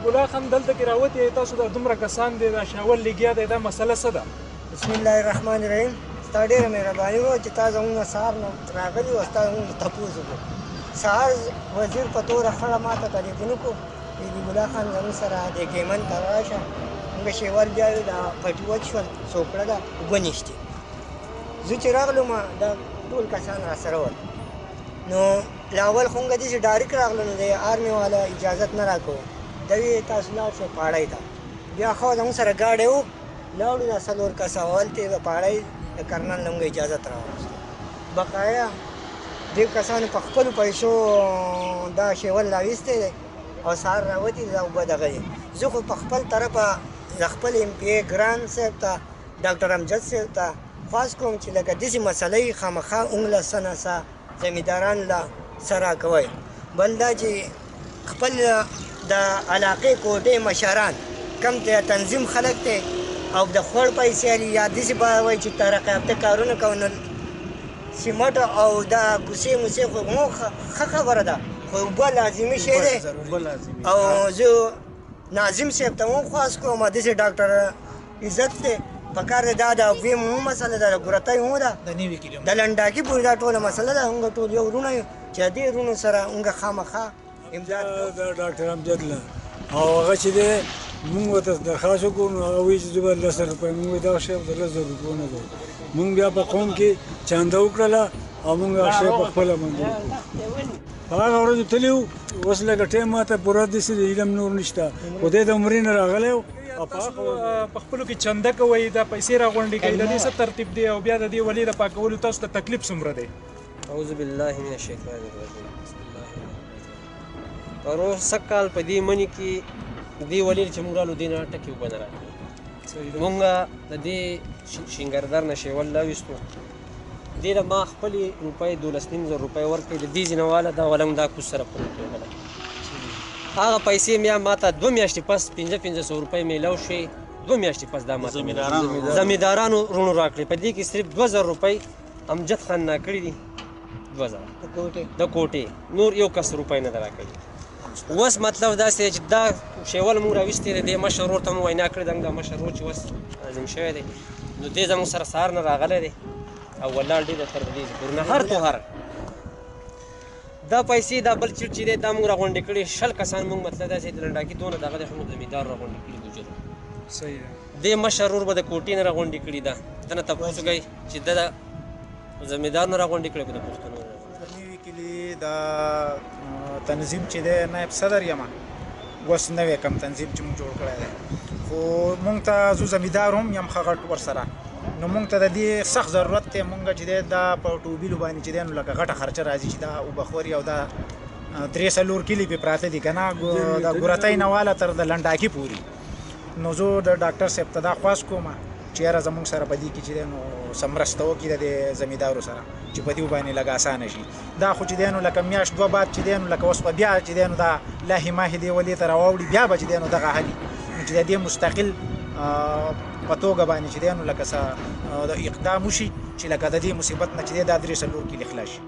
ګلا خان دلته کې راوتې تاسو د دومره کسان دي دا شاول لګیا دی دا مسله څه ده؟ بسم الله الرحمن الرحیم. ستا ډېره مهرباني وه چې تا زموږ نه سهار نه راغلي وه ستا زموږ تپوس وکړو. سهار وزیر په توره خړه ما ته تلیفون وکړو بیبي ګلا خان زموږ سره د ګیمن ته راشه موږ شیوال بیا دا پټي وچ شول څوکړه ده اوبه نشتې. زه چې راغلم دا ټول کسان را سره ول نو لاول خو موږ داسې ډایرکټ راغلو نو د آرمي والا اجازت نه راکوو ده وی تاسو لاړ شئ پاړی ته. بیا خو زموږ سره ګاډی و لاړو دا څلور کسه هلته د پاړی د کرنل نه موږ اجازت راوستو. بقایا دې کسانو په خپلو پیسو دا شیول راویستی دی او سهار راوتي دا اوبه دغه دی. زه خو په خپل طرفه د خپل ایم پی ای ګران صاحب ته ډاکټر امجد صاحب ته خواست کوم چې لکه داسې مسله یې خامخا اونږ له څه نه څه زمینداران له څه راکوئ. بل دا چې خپل د علاقې کوټې مشران کم ته تنظیم خلک دی او د خوړ پیسې علي یا داسې به وایي چې ترقي یافته کارونه کوو نو سیمټ او دا کوڅې موسې خو مو ښه خبره ده خو اوبه لازمي شی دی. او زه ناظم صاحب ته هم خواست کوم داسې ډاکټر عزت دی پکار دی دا د ویم هم مسله ده د ګورتۍ هم ده د لنډاکي پورې دا ټوله مسله ده. موږ ټول یو وروڼه یو چې دې وروڼو سره موږ خامخا امداد دا ډاکټر امجد له او هغه چې دی مونږ ورته درخواست وکړو نو هغه وایي چې زه به 10,000 روپۍ مونږ وایي دا شی د 10,000 روپیو نه دی. مونږ بیا په قوم کې چانده وکړله او مونږ هغه شی په خپله باندې وکړو. په هغه ورځو تللي وو اوس لکه ټایم ماته پوره داسې د علم نور نشته خو دی د عمرې نه راغلی و. په خپلو کې چنده کوئ دا پیسې راغونډې کوي د دې څه ترتیب دی او بیا د دې ولې د پاکولو تاسو ته تکلیف څومره دی؟ اعوذ بالله من الشیطان الرجیم. بسم الله الرحمن الرحیم. پرو سکال په دې منی کې دې ولې چې موږ رالو دې نه ټکي اوبه نه راکړي. موږ د دې شینګردر نه شیول راویستو دې له ما خپلې روپۍ 12,500 روپۍ ورکړې د دې ځینه واله دا ولم دا کوز سره پوره کېدله. هغه پیسې بیا ما ته 2 میاشتې پس 500 روپۍ میلاو شوې 2 میاشتې پس دا ما ته زمیندارانو وروڼو راکړې. په دې کې صرف 2,000 روپۍ امجد خان نه کړي دي 2,000 د کوټې نور یو کس روپۍ نه ده راکړي. اوس مطلب داسې دی چې دا شیول موږ راویستی دی دې مشر ورور ته مو وینا کړې ده دا مشر ورور چې اوس عظیم شوی دی نو دې زموږ سره سهار نه راغلی دی او ولاړ دی تر دې پورې هر توهر دا پیسې دا بل چیټ چې دی دا موږ راغونډې کړې 20 کسان موږ مطلب داسې د لنډاکي دونه دغه دی خو موږ زمیندار راغونډې کړي ګجر صحیح ده. دې مشر ورور به د کوټې نه راغونډې کړي ده ده نه تپوس وکړئ چې ده د زمیندار نه راغونډې کړې که د پښتنو نه نوي کلي د تنظیم چې دی نایب صدر یم اوس نوی کم تنظیم چې موږ جوړ کړی دی خو موږ ته زه زمیندار هم یم ښه غټ ورسره نو موږ ته د دې سخت ضرورت دی موږ چې دی دا په ټوبیلو باندې چې دی نو لکه غټه خرچه راځي چې دا اوبه او دا 3 کلي پې پراته دي که نه د ګورتۍ نه واله تر د لنډاکي پورې. نو زه د ډاکټر صاحب ته دا خواست کوم چې یاره زموږ سره په دې کې چې دی نو څه مرسته وکړي د دې زمیندارو سره چې په دې باندې لږ اسانه شي. دا خو چې دی نو لکه میاشت 2 بعد چې دی نو لکه اوس به بیا چې دی نو دا لاهې ماهې دې ولې ته راواوړي بیا به چې دی نو دغه حلي چې د دې مستقل په توګه باندې چې دی نو لکه څه اقدام وشي چې لکه د دې مصیبت نه چې دی دا 3 کلي خلاص شي.